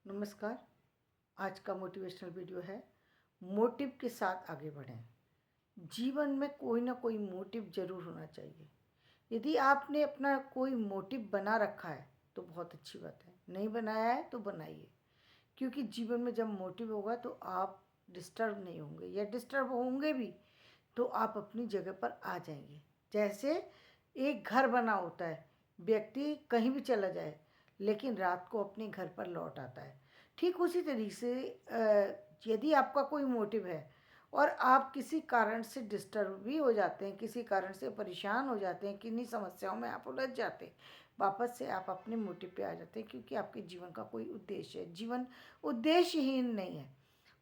नमस्कार। आज का मोटिवेशनल वीडियो है, मोटिव के साथ आगे बढ़ें। जीवन में कोई ना कोई मोटिव ज़रूर होना चाहिए। यदि आपने अपना कोई मोटिव बना रखा है तो बहुत अच्छी बात है, नहीं बनाया है तो बनाइए। क्योंकि जीवन में जब मोटिव होगा तो आप डिस्टर्ब नहीं होंगे, या डिस्टर्ब होंगे भी तो आप अपनी जगह पर आ जाएंगे। जैसे एक घर बना होता है, व्यक्ति कहीं भी चला जाए लेकिन रात को अपने घर पर लौट आता है। ठीक उसी तरीके से यदि आपका कोई मोटिव है और आप किसी कारण से डिस्टर्ब भी हो जाते हैं, किसी कारण से परेशान हो जाते हैं, किन्हीं समस्याओं में आप उलझ जाते हैं, वापस से आप अपने मोटिव पे आ जाते हैं। क्योंकि आपके जीवन का कोई उद्देश्य है। जीवन उद्देश्यहीन नहीं है।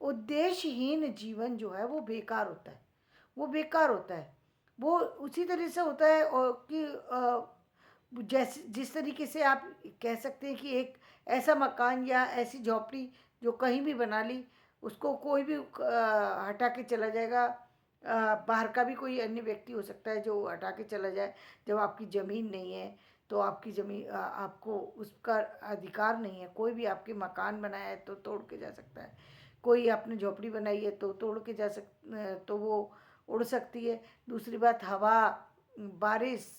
उद्देश्यहीन जीवन जो है वो बेकार होता है, वो बेकार होता है। वो उसी तरह से होता है और कि जैसे जिस तरीके से आप कह सकते हैं कि एक ऐसा मकान या ऐसी झोपड़ी जो कहीं भी बना ली, उसको कोई भी हटा के चला जाएगा। बाहर का भी कोई अन्य व्यक्ति हो सकता है जो हटा के चला जाए। जब आपकी ज़मीन नहीं है तो आपकी ज़मीन आपको उसका अधिकार नहीं है। कोई भी आपके मकान बनाया है तो तोड़ के जा सकता है, कोई आपने झोपड़ी बनाई है तो तोड़ के जा तो वो उड़ सकती है। दूसरी बात, हवा, बारिश,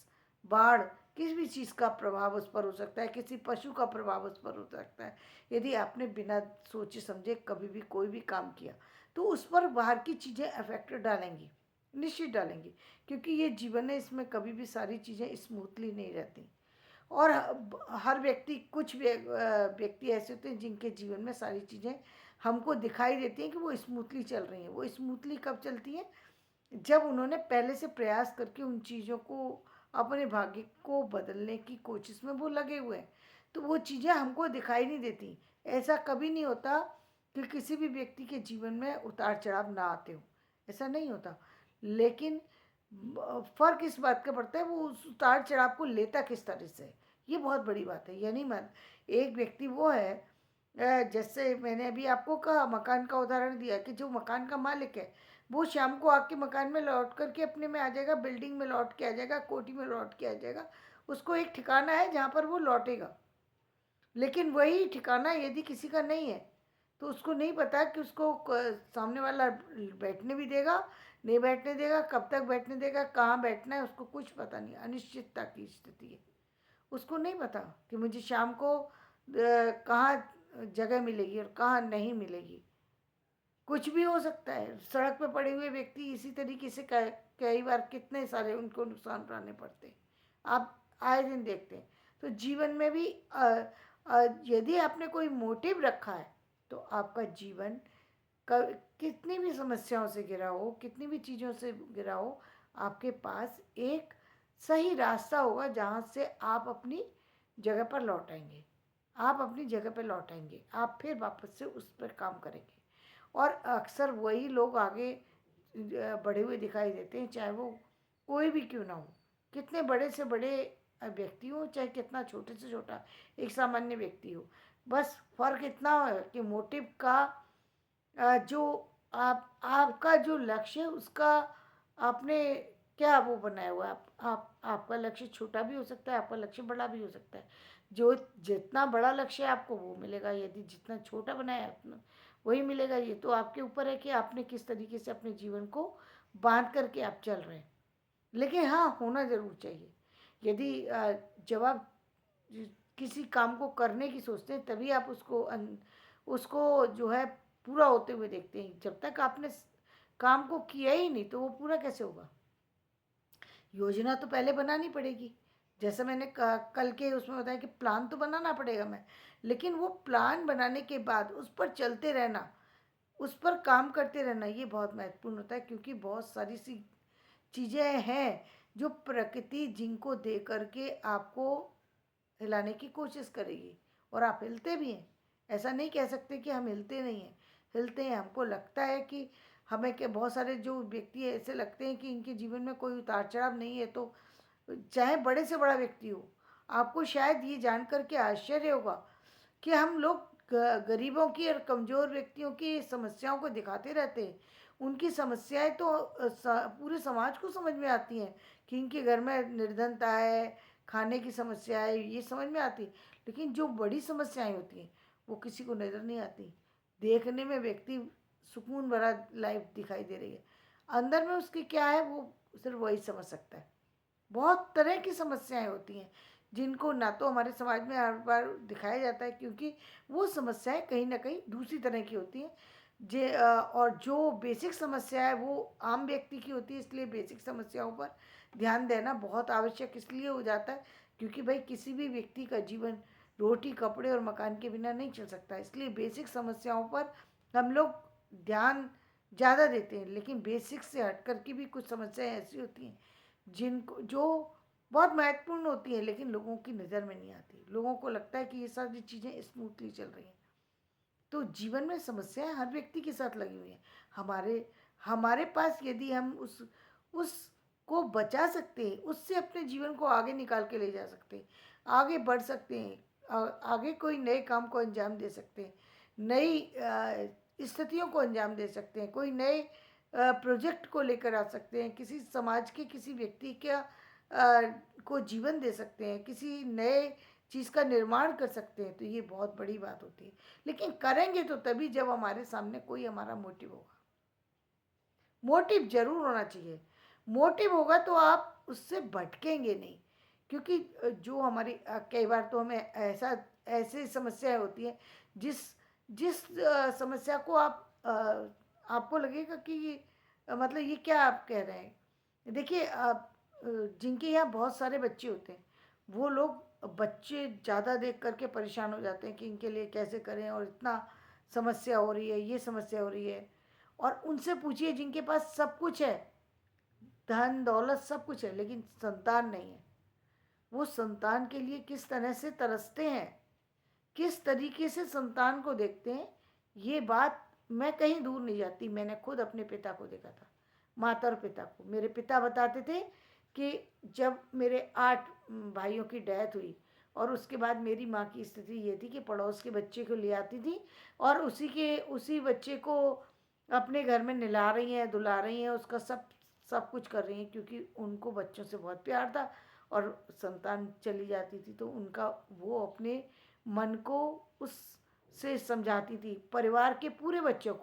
बाढ़, किसी भी चीज़ का प्रभाव उस पर हो सकता है, किसी पशु का प्रभाव उस पर हो सकता है। यदि आपने बिना सोचे समझे कभी भी कोई भी काम किया तो उस पर बाहर की चीज़ें इफेक्ट डालेंगी, निश्चित डालेंगी। क्योंकि ये जीवन है, इसमें कभी भी सारी चीज़ें स्मूथली नहीं रहती। और हर व्यक्ति, कुछ व्यक्ति ऐसे होते हैं जिनके जीवन में सारी चीज़ें हमको दिखाई देती हैं कि वो स्मूथली चल रही हैं। वो स्मूथली कब चलती हैं? जब उन्होंने पहले से प्रयास करके उन चीज़ों को, अपने भाग्य को बदलने की कोशिश में वो लगे हुए हैं, तो वो चीज़ें हमको दिखाई नहीं देती। ऐसा कभी नहीं होता कि किसी भी व्यक्ति के जीवन में उतार चढ़ाव ना आते हो, ऐसा नहीं होता। लेकिन फ़र्क इस बात का पड़ता है वो उस उतार चढ़ाव को लेता किस तरह से है। ये बहुत बड़ी बात है। यानी एक व्यक्ति वो है, जैसे मैंने अभी आपको कहा, मकान का उदाहरण दिया कि जो मकान का मालिक है वो शाम को आके मकान में लौट करके अपने में आ जाएगा, बिल्डिंग में लौट के आ जाएगा, कोठी में लौट के आ जाएगा। उसको एक ठिकाना है जहाँ पर वो लौटेगा। लेकिन वही ठिकाना यदि किसी का नहीं है तो उसको नहीं पता कि उसको सामने वाला बैठने भी देगा, नहीं बैठने देगा, कब तक बैठने देगा, कहाँ बैठना है, उसको कुछ पता नहीं। अनिश्चितता की स्थिति है। उसको नहीं पता कि मुझे शाम को कहाँ जगह मिलेगी और कहाँ नहीं मिलेगी। कुछ भी हो सकता है। सड़क पे पड़े हुए व्यक्ति इसी तरीके से कई बार कितने सारे उनको नुकसान उठाने पड़ते हैं, आप आए दिन देखते हैं। तो जीवन में भी यदि आपने कोई मोटिव रखा है तो आपका जीवन कितनी भी समस्याओं से घिरा हो, कितनी भी चीज़ों से घिरा हो, आपके पास एक सही रास्ता होगा जहाँ से आप अपनी जगह पर लौट आएंगे। आप अपनी जगह पर लौट आएंगे, आप फिर वापस से उस पर काम करेंगे। और अक्सर वही लोग आगे बढ़े हुए दिखाई देते हैं, चाहे वो कोई भी क्यों ना हो। कितने बड़े से बड़े व्यक्ति हो, चाहे कितना छोटे से छोटा एक सामान्य व्यक्ति हो। बस फ़र्क इतना है कि मोटिव का जो आपका जो लक्ष्य है उसका आपने क्या वो बनाया हुआ है। आपका लक्ष्य छोटा भी हो सकता है, आपका लक्ष्य बड़ा भी हो सकता है। जो जितना बड़ा लक्ष्य है आपको वो मिलेगा, यदि जितना छोटा बनाया है अपना वही मिलेगा। ये तो आपके ऊपर है कि आपने किस तरीके से अपने जीवन को बांध करके आप चल रहे हैं। लेकिन हाँ, होना ज़रूर चाहिए। यदि जब आप किसी काम को करने की सोचते हैं तभी आप उसको जो है पूरा होते हुए देखते हैं। जब तक आपने काम को किया ही नहीं तो वो पूरा कैसे होगा? योजना तो पहले बनानी पड़ेगी। जैसा मैंने कल के उसमें बताया कि प्लान तो बनाना पड़ेगा मैं, लेकिन वो प्लान बनाने के बाद उस पर चलते रहना, उस पर काम करते रहना, ये बहुत महत्वपूर्ण होता है। क्योंकि बहुत सारी सी चीज़ें हैं जो प्रकृति जिनको दे करके आपको हिलाने की कोशिश करेगी, और आप हिलते भी हैं। ऐसा नहीं कह सकते कि हम हिलते नहीं हैं, हिलते हैं। हमको लगता है कि हमें, के बहुत सारे जो व्यक्ति ऐसे लगते हैं कि इनके जीवन में कोई उतार चढ़ाव नहीं है, तो चाहे बड़े से बड़ा व्यक्ति हो, आपको शायद ये जान कर के आश्चर्य होगा कि हम लोग गरीबों की और कमज़ोर व्यक्तियों की समस्याओं को दिखाते रहते हैं। उनकी समस्याएं तो पूरे समाज को समझ में आती हैं कि इनके घर में निर्धनता है, खाने की समस्या है, ये समझ में आती है। लेकिन जो बड़ी समस्याएं होती हैं वो किसी को नज़र नहीं आती। देखने में व्यक्ति सुकून भरा लाइफ दिखाई दे रही है, अंदर में उसकी क्या है वो सिर्फ वही समझ सकता है। बहुत तरह की समस्याएं होती हैं जिनको ना तो हमारे समाज में हर बार दिखाया जाता है, क्योंकि वो समस्याएं कहीं ना कहीं दूसरी तरह की होती हैं। और जो बेसिक समस्या है वो आम व्यक्ति की होती है, इसलिए बेसिक समस्याओं पर ध्यान देना बहुत आवश्यक इसलिए हो जाता है क्योंकि भाई किसी भी व्यक्ति का जीवन रोटी कपड़े और मकान के बिना नहीं चल सकता। इसलिए बेसिक समस्याओं पर हम लोग ध्यान ज़्यादा देते हैं, लेकिन बेसिक से हट कर के भी कुछ समस्याएं ऐसी होती हैं जिनको जो बहुत महत्वपूर्ण होती हैं लेकिन लोगों की नज़र में नहीं आती। लोगों को लगता है कि ये सारी चीज़ें स्मूथली चल रही हैं। तो जीवन में समस्याएं हर व्यक्ति के साथ लगी हुई हैं। हमारे हमारे पास यदि हम उसको बचा सकते हैं, उससे अपने जीवन को आगे निकाल के ले जा सकते हैं, आगे बढ़ सकते हैं, आगे कोई नए काम को अंजाम दे सकते हैं, नई स्थितियों को अंजाम दे सकते हैं, कोई नए प्रोजेक्ट को लेकर आ सकते हैं, किसी समाज के किसी व्यक्ति का को जीवन दे सकते हैं, किसी नए चीज़ का निर्माण कर सकते हैं, तो ये बहुत बड़ी बात होती है। लेकिन करेंगे तो तभी जब हमारे सामने कोई हमारा मोटिव होगा। मोटिव ज़रूर होना चाहिए। मोटिव होगा तो आप उससे भटकेंगे नहीं, क्योंकि जो हमारी कई बार तो हमें ऐसी समस्याएं होती हैं जिस जिस समस्या को आपको लगेगा कि मतलब ये क्या आप कह रहे हैं। देखिए आप जिनके यहाँ बहुत सारे बच्चे होते हैं वो लोग बच्चे ज़्यादा देख करके परेशान हो जाते हैं कि इनके लिए कैसे करें, और इतना समस्या हो रही है, ये समस्या हो रही है। और उनसे पूछिए जिनके पास सब कुछ है, धन दौलत सब कुछ है, लेकिन संतान नहीं है, वो संतान के लिए किस तरह से तरसते हैं, किस तरीके से संतान को देखते हैं। ये बात मैं कहीं दूर नहीं जाती, मैंने खुद अपने पिता को देखा था, माता और पिता को। मेरे पिता बताते थे कि जब मेरे 8 भाइयों की डेथ हुई और उसके बाद मेरी माँ की स्थिति ये थी कि पड़ोस के बच्चे को ले आती थी और उसी बच्चे को अपने घर में नहला रही हैं, धुला रही हैं, उसका सब सब कुछ कर रही हैं, क्योंकि उनको बच्चों से बहुत प्यार था। और संतान चली जाती थी तो उनका वो अपने मन को उससे समझाती थी। परिवार के पूरे बच्चों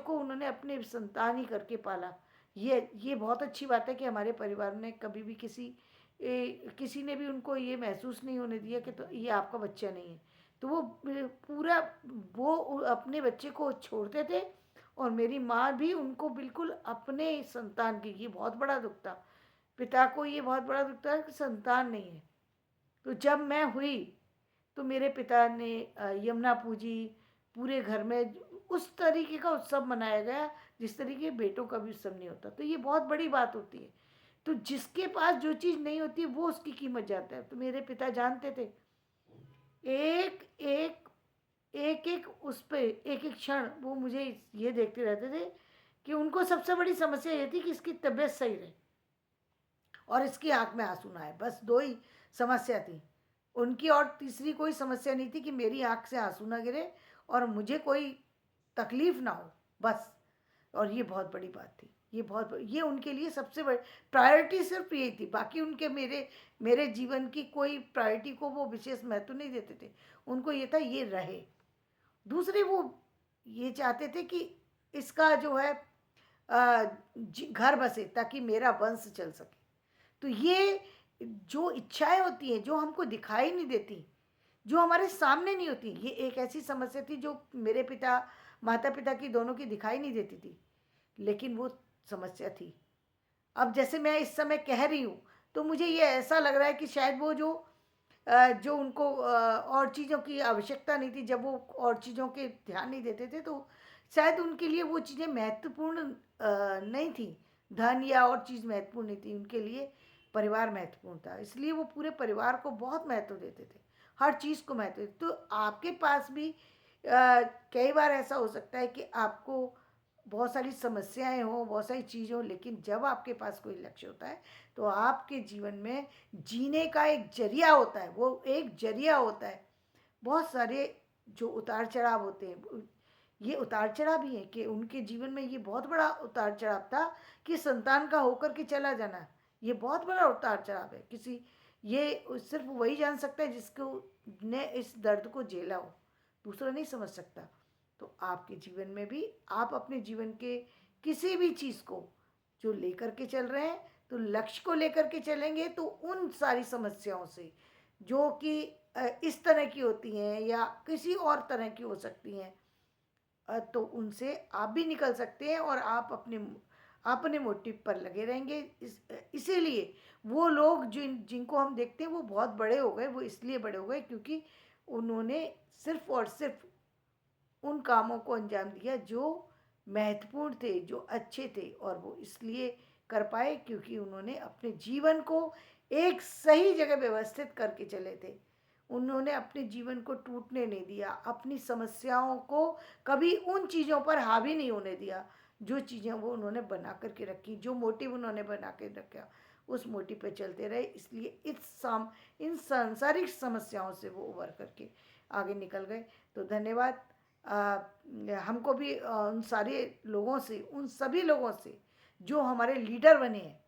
को उन्होंने अपने संतान ही करके पाला। ये बहुत अच्छी बात है कि हमारे परिवार ने कभी भी किसी ने भी उनको ये महसूस नहीं होने दिया कि तो ये आपका बच्चा नहीं है। तो पूरा वो अपने बच्चे को छोड़ते थे, और मेरी माँ भी उनको बिल्कुल अपने संतान की, ये बहुत बड़ा दुख था। पिता को ये बहुत बड़ा दुख था कि संतान नहीं है। तो जब मैं हुई तो मेरे पिता ने यमुना पूजी, पूरे घर में उस तरीके का उत्सव मनाया गया जिस तरीके बेटों का भी उत्सव नहीं होता। तो ये बहुत बड़ी बात होती है। तो जिसके पास जो चीज़ नहीं होती वो उसकी कीमत जानता है। तो मेरे पिता जानते थे, एक एक एक एक उस पे एक एक क्षण वो मुझे ये देखते रहते थे कि उनको सबसे बड़ी समस्या ये थी कि इसकी तबीयत सही रहे और इसकी आंख में आंसू ना आए। बस दो ही समस्या थी उनकी, और तीसरी कोई समस्या नहीं थी कि मेरी आंख से आंसू ना गिरे और मुझे कोई तकलीफ ना हो, बस। और ये बहुत बड़ी बात थी, ये उनके लिए सबसे बड़ी प्रायोरिटी सिर्फ यही थी। बाकी उनके मेरे जीवन की कोई प्रायोरिटी को वो विशेष महत्व नहीं देते थे। उनको ये था ये रहे। दूसरे वो ये चाहते थे कि इसका जो है घर बसे ताकि मेरा वंश चल सके। तो ये जो इच्छाएं होती हैं जो हमको दिखाई नहीं देती, जो हमारे सामने नहीं होती, ये एक ऐसी समस्या थी जो मेरे माता पिता की दोनों की दिखाई नहीं देती थी, लेकिन वो समस्या थी। अब जैसे मैं इस समय कह रही हूँ तो मुझे ये ऐसा लग रहा है कि शायद वो जो उनको और चीज़ों की आवश्यकता नहीं थी, जब वो और चीज़ों के ध्यान नहीं देते थे तो शायद उनके लिए वो चीज़ें महत्वपूर्ण नहीं थी। धन या और चीज़ महत्वपूर्ण नहीं थी, उनके लिए परिवार महत्वपूर्ण था। इसलिए वो पूरे परिवार को बहुत महत्व देते थे, हर चीज़ को महत्व देते। तो आपके पास भी कई बार ऐसा हो सकता है कि आपको बहुत सारी समस्याएं हों, बहुत सारी चीज़ें हों, लेकिन जब आपके पास कोई लक्ष्य होता है तो आपके जीवन में जीने का एक जरिया होता है, वो एक जरिया होता है। बहुत सारे जो उतार चढ़ाव होते हैं, ये उतार चढ़ाव भी है कि उनके जीवन में ये बहुत बड़ा उतार चढ़ाव था कि संतान का होकर के चला जाना, ये बहुत बड़ा उतार चढ़ाव है। ये सिर्फ वही जान सकता है जिसको ने इस दर्द को झेला हो। दूसरा नहीं समझ सकता। तो आपके जीवन में भी आप अपने जीवन के किसी भी चीज़ को जो लेकर के चल रहे हैं, तो लक्ष्य को लेकर के चलेंगे तो उन सारी समस्याओं से जो कि इस तरह की होती हैं या किसी और तरह की हो सकती हैं, तो उनसे आप भी निकल सकते हैं और आप अपने मोटिव पर लगे रहेंगे। इसीलिए वो लोग जिनको हम देखते हैं वो बहुत बड़े हो गए, वो इसलिए बड़े हो गए क्योंकि उन्होंने सिर्फ और सिर्फ उन कामों को अंजाम दिया जो महत्वपूर्ण थे, जो अच्छे थे, और वो इसलिए कर पाए क्योंकि उन्होंने अपने जीवन को एक सही जगह व्यवस्थित करके चले थे। उन्होंने अपने जीवन को टूटने नहीं दिया, अपनी समस्याओं को कभी उन चीज़ों पर हावी नहीं होने दिया जो चीज़ें वो उन्होंने बना करके रखी, जो मोटिव उन्होंने बना के रखा उस मोटिव पे चलते रहे। इसलिए इन सांसारिक समस्याओं से वो उबर करके आगे निकल गए। तो धन्यवाद। हमको भी उन सारे लोगों से, उन सभी लोगों से जो हमारे लीडर बने हैं,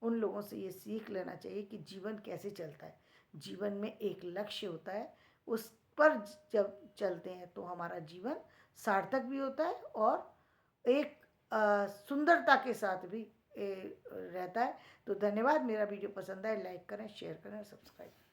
उन लोगों से ये सीख लेना चाहिए कि जीवन कैसे चलता है। जीवन में एक लक्ष्य होता है, उस पर जब चलते हैं तो हमारा जीवन सार्थक भी होता है और एक सुंदरता के साथ भी रहता है। तो धन्यवाद। मेरा वीडियो पसंद आए लाइक करें, शेयर करें, सब्सक्राइब करें।